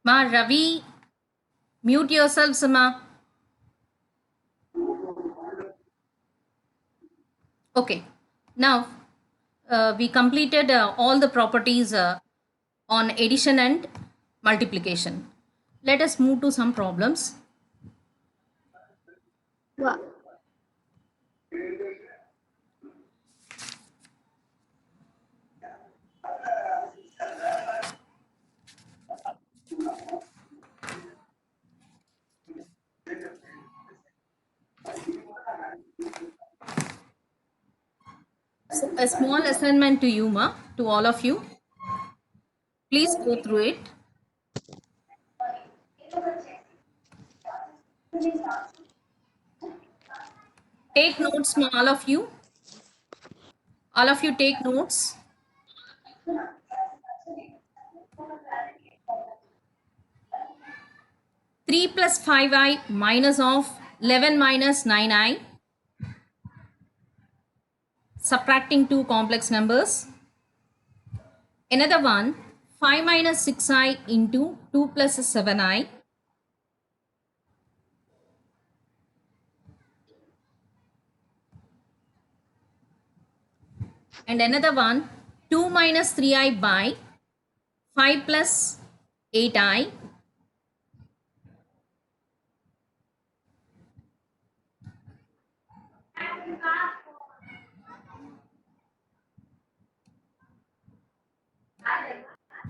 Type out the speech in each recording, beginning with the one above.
Ma Ravi, mute yourself, Sama. Okay. Now we completed all the properties on addition and multiplication. Let us move to some problems. So a small assignment to you, Ma, to all of you. Please go through it. Take notes, Ma, all of you. All of you take notes. 3 plus 5i minus of 11 minus 9i. Subtracting two complex numbers. Another one, 5 minus 6i into 2 plus 7i. And another one, 2 minus 3i by 5 plus 8i.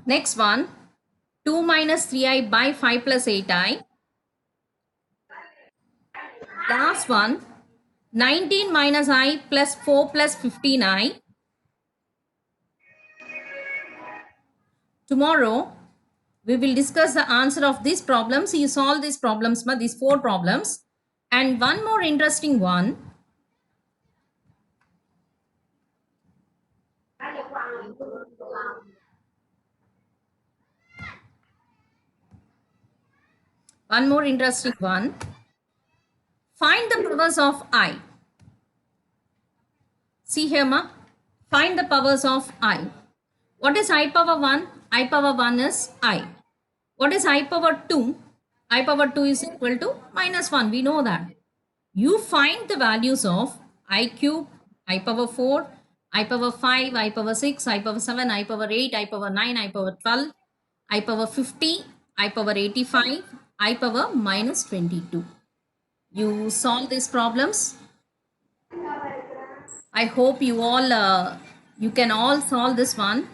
Next one, 2 minus 3i by 5 plus 8i. Last one, 19 minus I plus 4 plus 15i. Tomorrow, we will discuss the answer of these problems. You solve these problems, these 4 problems. And one more interesting one. One more interesting one. Find the powers of I. See here, ma. Find the powers of I. What is I power 1? I power 1 is I. What is I power 2? I power 2 is equal to minus 1. We know that. You find the values of I cube, I power 4, I power 5, I power 6, I power 7, I power 8, I power 9, I power 12, I power 50, I power 85, I power minus 22. You solve these problems. I hope you all, you can all solve this one.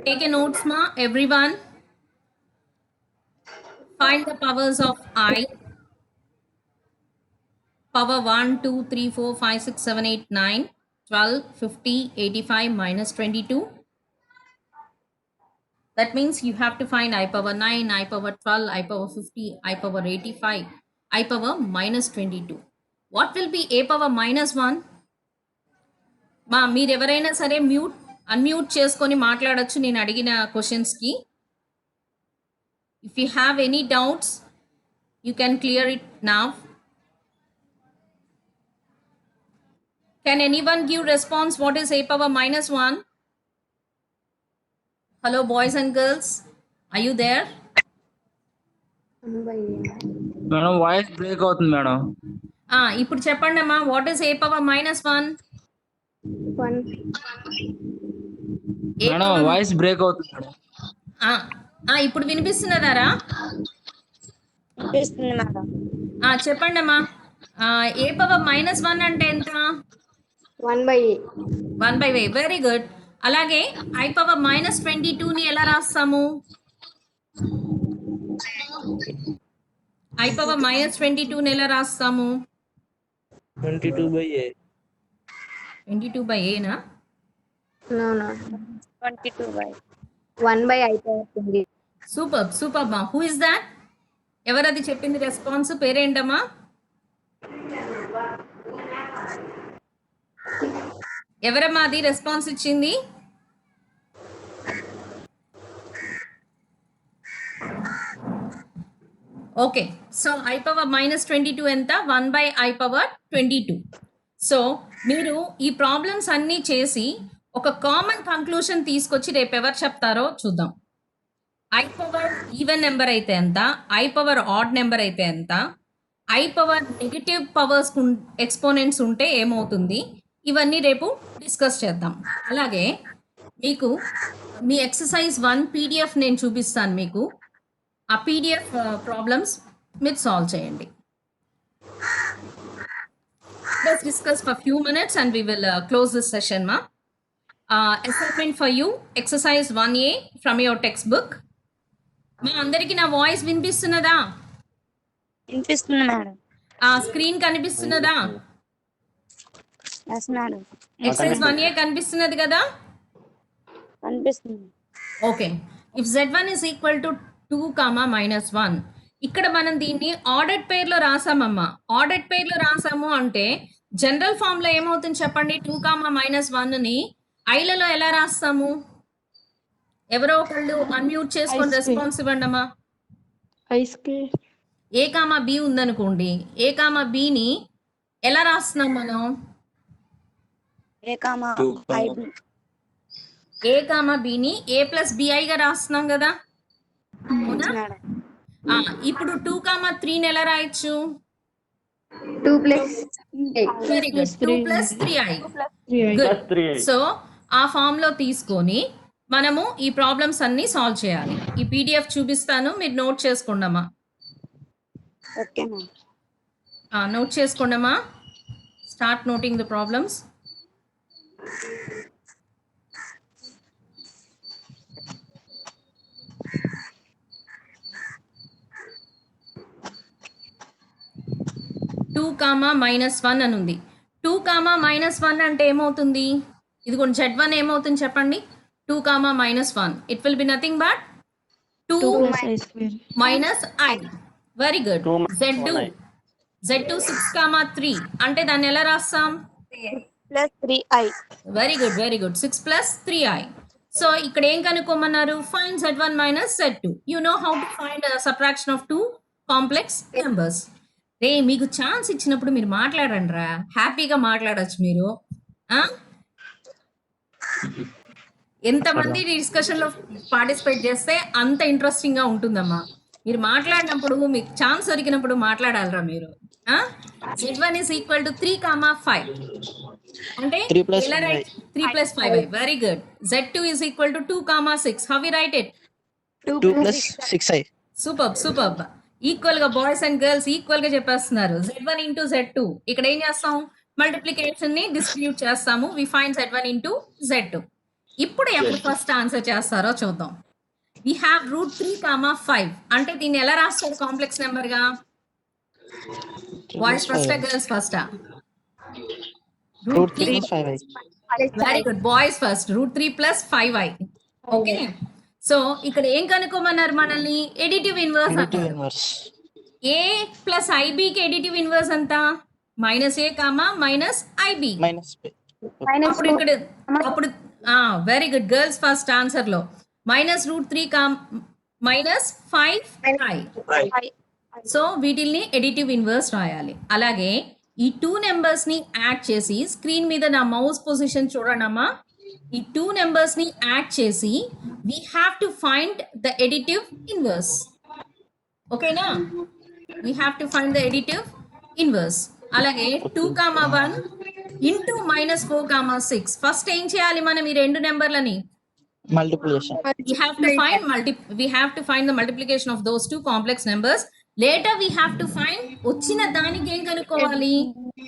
Take a notes, ma, everyone. Find the powers of I. Power 1, 2, 3, 4, 5, 6, 7, 8, 9, 12, 50, 85, minus 22. That means you have to find I power 9, I power 12, I power 50, I power 85, I power minus 22. What will be A power minus 1? మా మీరు ఎవరైనా సరే unmute చేసుకొని మాట్లాడొచ్చు నేను అడిగిన క్వశ్చన్స్కి. If you have any doubts you can clear it now. Can anyone give response what is A power minus 1? Hello boys and girls, are you there? Madam voice break అవుతుంది మేడం. ఇప్పుడు చెప్పండి అమ్మా, what is A power minus 1? Madam voice break అవుతుంది madam. ఇప్పుడు వినిపిస్తున్నదారా? చెప్పండి అమ్మా. A power minus 1 అంటే ఎంత? 1/a. Very good. అలాగే I power minus 22ని ఎలా రాస్తాము? I power minus 22ని ఎలా రాస్తాము? 22/a. 22/a నా? No. 1/i power 20. సూపర్ మా. Who is that? ఎవరది చెప్పింది రెస్పాన్స్? పేరేంటమ్మా? ఎవరమ్మా అది రెస్పాన్స్ ఇచ్చింది? Okay, so I power minus 22 ఎంత? 1/i power 22. సో మీరు ఈ ప్రాబ్లమ్స్ అన్నీ చేసి ఒక కామన్ కంక్లూషన్ తీసుకొచ్చి రేపు ఎవరు చెప్తారో చూద్దాం. ఐ పవర్ ఈవెన్ నెంబర్ అయితే ఎంత, ఐ పవర్ ఆడ్ నెంబర్ అయితే ఎంత, I power negative powers exponents ఉంటే ఏమవుతుంది, ఇవన్నీ రేపు డిస్కస్ చేద్దాం. అలాగే మీకు మీ ఎక్సర్సైజ్ 1 పీడిఎఫ్ నేను చూపిస్తాను మీకు. ఆ పీడిఎఫ్ ప్రాబ్లమ్స్ మీరు సాల్వ్ చేయండి. Let's discuss for few minutes and we will close this session, ma. Assignment for you, exercise 1A from your textbook. మా అందరికి నా వాయిస్ వినిపిస్తున్నదా? వినిపిస్తుంది మేడం. స్క్రీన్ కనిపిస్తున్నదా? Yes madam. ఎక్సర్సైజ్ 1A కనిపిస్తున్నది కదా? కనిపిస్తుంది. Okay. If z1 is equal to 2, -1, ఇక్కడ మనం దీన్ని ఆర్డర్డ్ పేర్లో రాసామమ్మా. ఆర్డర్డ్ పేర్లో రాసాము అంటే జనరల్ ఫామ్ లో ఏమవుతుంది చెప్పండి? 2, -1ని ఐలలో ఎలా రాస్తాము? ఎవరో ఒకళ్ళు అన్మ్యూట్ చేసుకొని రెస్పాన్స్ ఇవ్వండి అమ్మా. ఏ కామా బి ఉందనుకోండి, ఏ కామా బిని ఎలా రాస్తున్నాం మనం? A comma i b. A comma బిని a + biగా రాస్తున్నాం కదా? అవునా? మేడం. ఇప్పుడు 2, 3ని ఎలా రాయొచ్చు? 2 + 8. Very good. 2 + 3i. Good. So ఆ ఫామ్ లో తీసుకొని మనము ఈ ప్రాబ్లమ్స్ అన్ని సాల్వ్ చేయాలి. ఈ పీడిఎఫ్ చూపిస్తాను, మీరు నోట్ చేసుకోండమ్మా. Okay madam. నోట్ చేసుకోండమ్మా. Start noting the problems. Two comma -1 అని ఉంది. 2, -1 అంటే ఏమవుతుంది? ఇదిగోండి z1 ఏమవుతుంది చెప్పండి? 2, -1. It will be nothing but 2 - i. Very good. z2 6, 3 అంటే దాన్ని ఎలా రాస్తాం? +3i. Very good, very good. 6 + 3i. So ఇక్కడ ఏం కనుక్కోమన్నారు? Find z1 - z2. You know how to find subtraction of 2 complex numbers. రే మీకు ఛాన్స్ ఇచ్చినప్పుడు మీరు మాట్లాడండి రా, హ్యాపీగా మాట్లాడచ్చు మీరు. ఎంతమంది డిస్కషన్ లో పార్టిసిపేట్ చేస్తే అంత ఇంట్రెస్టింగ్ గా ఉంటుందమ్మా. మీరు మాట్లాడినప్పుడు, మీకు ఛాన్స్ దొరికినప్పుడు మాట్లాడాలరా మీరు. z1 is equal to 3, 5 అంటే 3 + 3 + 5i. Very good. z2 is equal to 2, 6. How we write it? 2 + 6i. Super, super. Equal గా బాయ్స్ అండ్ గర్ల్స్ ఈక్వల్ గా చెప్పేస్తున్నారు. z1 × z2. ఇక్కడ ఏం చేస్తాం? మల్టిప్లికేషన్ ని డిస్ట్రిబ్యూట్ చేస్తాము. We find z1 × z2. ఇప్పుడు ఎవరు ఫస్ట్ ఆన్సర్ చేస్తారో చూద్దాం. వి హ్యావ్ √3, 5 అంటే దీన్ని ఎలా రాస్తారు కాంప్లెక్స్ నెంబర్ గా? Boys first, girls first? √3 + 5i. Very good. Boys first. √3 + 5i. Okay. So ఇక్కడ ఏం కనుక్కోమన్నారు మనల్ని? Additive inverse. Additive inverse. a + ib కి ఎడిటివ్ ఇన్వర్స్ ఎంత? -a, -ib. అప్పుడు ఇక్కడ very good. Girls first answer లో -√3, -5i. సో వీటిల్ని ఎడిటివ్ ఇన్వర్స్ రాయాలి. అలాగే ఈ 2 నెంబర్స్ ని యాడ్ చేసి, స్క్రీన్ మీద నా మౌస్ పొజిషన్ చూడండమ్మా. ఈ 2 నెంబర్స్ ని యాడ్ చేసి we have to find the additive inverse. ఓకేనా? we have to find the additive inverse. అలాగే 2, 1 into -4, 6. ఫస్ట్ ఏం చేయాలి మనం ఈ రెండు నెంబర్లని? Multiplication. we have to find the multiplication of those two complex numbers. Later we have to find వచ్చిన దానికి ఏం కనుక్కోవాలి?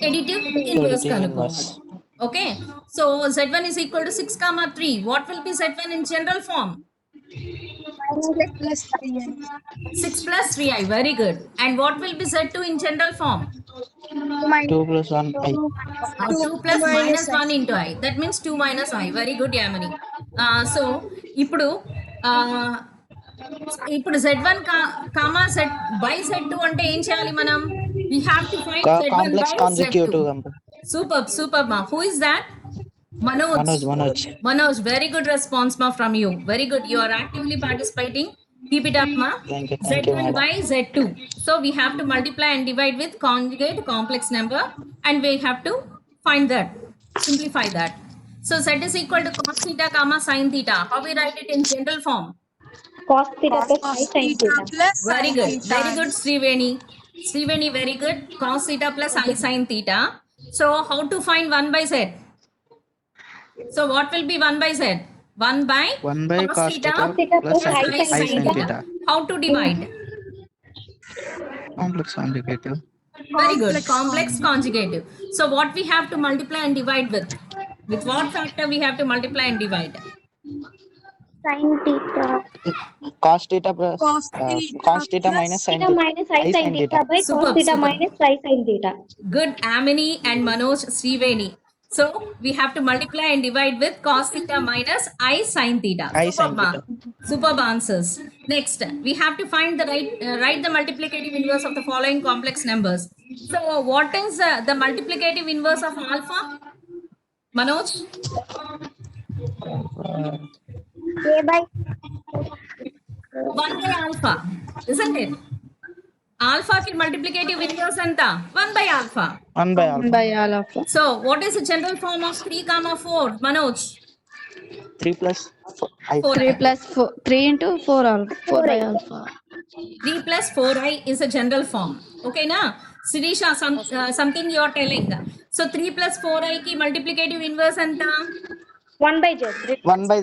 ఎడిటివ్ ఇన్వర్స్ కనుక్కోవాలి. Okay, so z1 is equal to 6, 3. What will be z1 in general form? 6 + 3i. Very good. And what will be z2 in general form? 2 + 1i. 2 + -1 × i. That means 2 - i. Very good, Yamini. So ఇప్పుడు z1, z2 అంటే ఏం చేయాలి మనం? We have to find z1 Complex by consecutive z2. number. Super ma. Who is that? Manoj. Very good response ma from you. Very good. You are actively participating. Keep it up ma. Thank you, z1 madam. by z2. So we have to multiply and divide with conjugate complex number and we have to find that. Simplify that. So z is equal to cos theta comma sin theta. How we write it in general form? Cos theta plus I sin theta. Very good. Very good, Sriveni. Sriveni, very good. Cos theta plus I sin theta. So how to find 1 by z? So what will be 1 by z? 1 by 1 by cos theta Cos theta plus plus I I sin theta. How to divide? Complex conjugative. Very good. Complex conjugative. So what we have to multiply and divide with? With what factor we have to multiply and divide? sin theta. Cos theta plus cos theta minus sin Theta theta. minus I sin theta by cos Superb, theta superb. minus I sin theta. Good, Amini and Manoj Sriveni. So we have to multiply and divide with cos theta minus I sin theta. I sin Superb, ma. theta. Superb answers. Next, we have to find the write the multiplicative inverse of the following complex numbers. So what is the multiplicative inverse of alpha? Manoj? A by 1 by alpha, isn't it? Alpha ki multiplicative inverse anta 1 by alpha. 1 by alpha. by alpha. So what is the general form of 3 comma 4? Manoj? 3 plus I. 4 3 plus 4. 3 into 4 alpha. 4 by alpha. 3 plus 4i is a general form. Okay, na? Sirisha, something you are telling. So 3 plus 4i ki multiplicative inverse anta? 1 by z. 1 by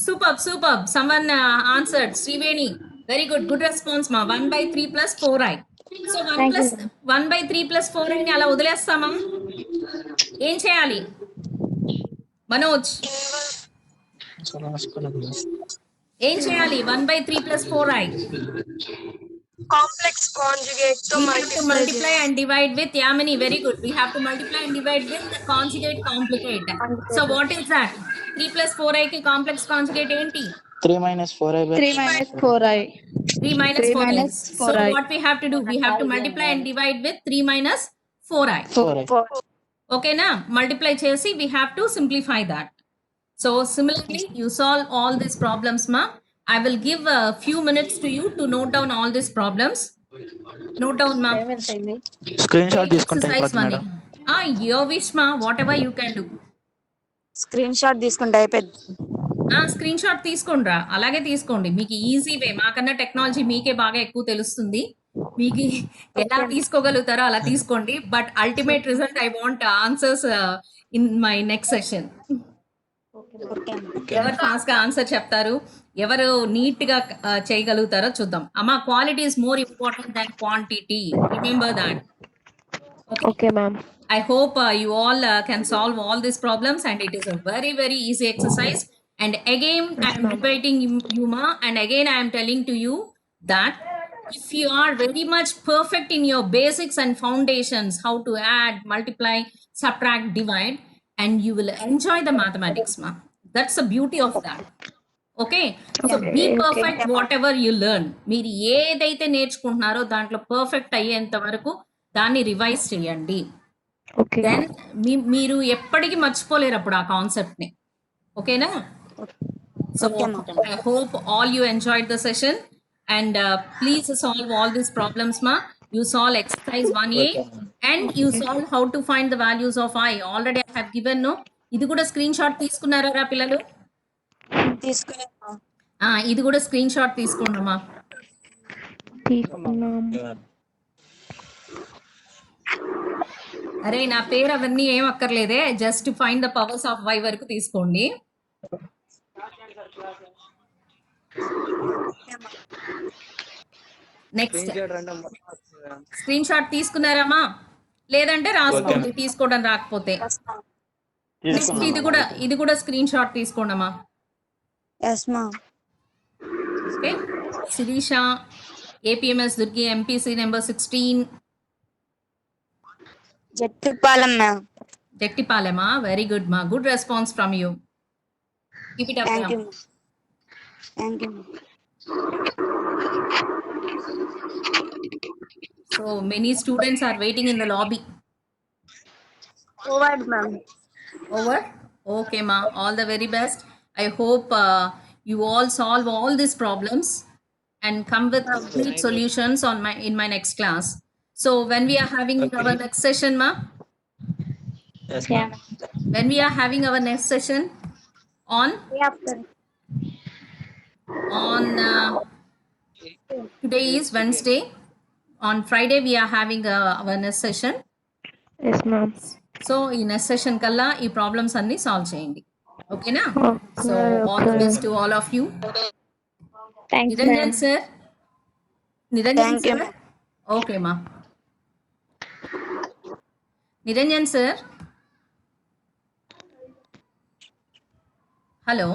Superb, superb. Someone answered. Sriveni. Very good. Good response, ma. 1 by 3 plus 4i. So 1 Thank plus you. 1 by 3 plus 4i ని అలా వదిలేస్తామా? ఏం చేయాలి? మనోజ్, ఏం చేయాలి? 1 by 3 plus 4i. Complex conjugate to We have to multiply and divide with Yamini. Very good. We have to multiply and divide with conjugate complicate. So what is that? 3 plus 4i ki complex conjugate enti? 3 minus 4i by 3 minus 4i. 3 minus 3 4i. minus So 4i. what we have to do? We have to multiply and divide with 3 minus 4i. 4i. Okay na? Multiply chesi, we have to simplify that. So similarly, you solve all these problems, ma. I will give a few minutes to you to note down all these problems. Note down, ma. Screen shot తీసుకుంటే Exercise అయిపోతుంది one. Madam. Your wish, ma. Whatever you can do. Screen shot తీసుకుంటే అయిపోద్ది. Screen shot తీసుకోండి, అలాగే తీసుకోండి. మీకు easy way, మాకన్నా technology మీకే బాగా ఎక్కువ తెలుస్తుంది. మీకు ఎలా తీసుకోగలుగుతారో అలా తీసుకోండి. But ultimate result I want answers in my next session. ఎవరు ఫాస్ట్ గా ఆన్సర్ చెప్తారు, ఎవరు నీట్ గా చేయగలుగుతారో చూద్దాం. అమ్మా, quality is more important than quantity. Remember that. Okay, ma'am. I hope you all can solve all these problems, and it is a very, very easy exercise. And again, I am repeating Yuma, and again I am telling to you that if you are very much perfect in your basics and foundations, how to add, multiply, subtract, divide, and you will enjoy the mathematics, ma. That's the beauty of that. Okay, so be perfect whatever you learn. మీరు ఏదైతే నేర్చుకుంటున్నారో దాంట్లో perfect అయ్యేంత వరకు దాన్ని revise చేయండి. Okay. Then మీరు ఎప్పటికీ మర్చిపోలేరు అప్పుడు ఆ కాన్సెప్ట్ ని. ఓకేనా? So I hope all you enjoyed the session, and please solve all these problems, మా. You solve exercise 1A and you solve how to find the values of I. Already I have given, no? ఇది కూడా screen shot తీసుకున్నారా పిల్లలు? తీసుకున్నాను. ఇది కూడా screenshot తీసుకోండమ్మా. అరే, నా పేరు అవన్నీ ఏం అక్కర్లేదే, just find the powers of y వరకు తీసుకోండి. నెక్స్ట్ స్క్రీన్ షాట్ తీసుకున్నారమ్మా? లేదంటే రాసుకోండి, తీసుకోవడం రాకపోతే. నెక్స్ట్ ఇది కూడా స్క్రీన్ షాట్ తీసుకోండమ్మా. ఎస్ మా. Okay, Sirisha, APMS Durgi, MPC number 16, Jattipalem ma'am. జట్టిపాలెమా? వెరీ గుడ్ మా. Good response from you. Keep it up. Thank you. Thank you. So many students are waiting in the lobby. Forward ma'am. Over? Okay, ma. All the very best. I hope you all solve all these problems and come with complete solutions in my next class. So when we are having our next session, ma? Yes, Yeah. ma'am. When we are having our next session on Day after. on today is Wednesday. On Friday we are having our next session. Yes, ma'am. So ఈ next session కల్లా ఈ problems అన్ని solve చేయండి. ఓకేనా? So all the Okay. Best to all of you. Thanks, Niranjan ma'am. Sir, Niranjan Thank you, sir. ma'am. Okay మా. Niranjan sir, hello.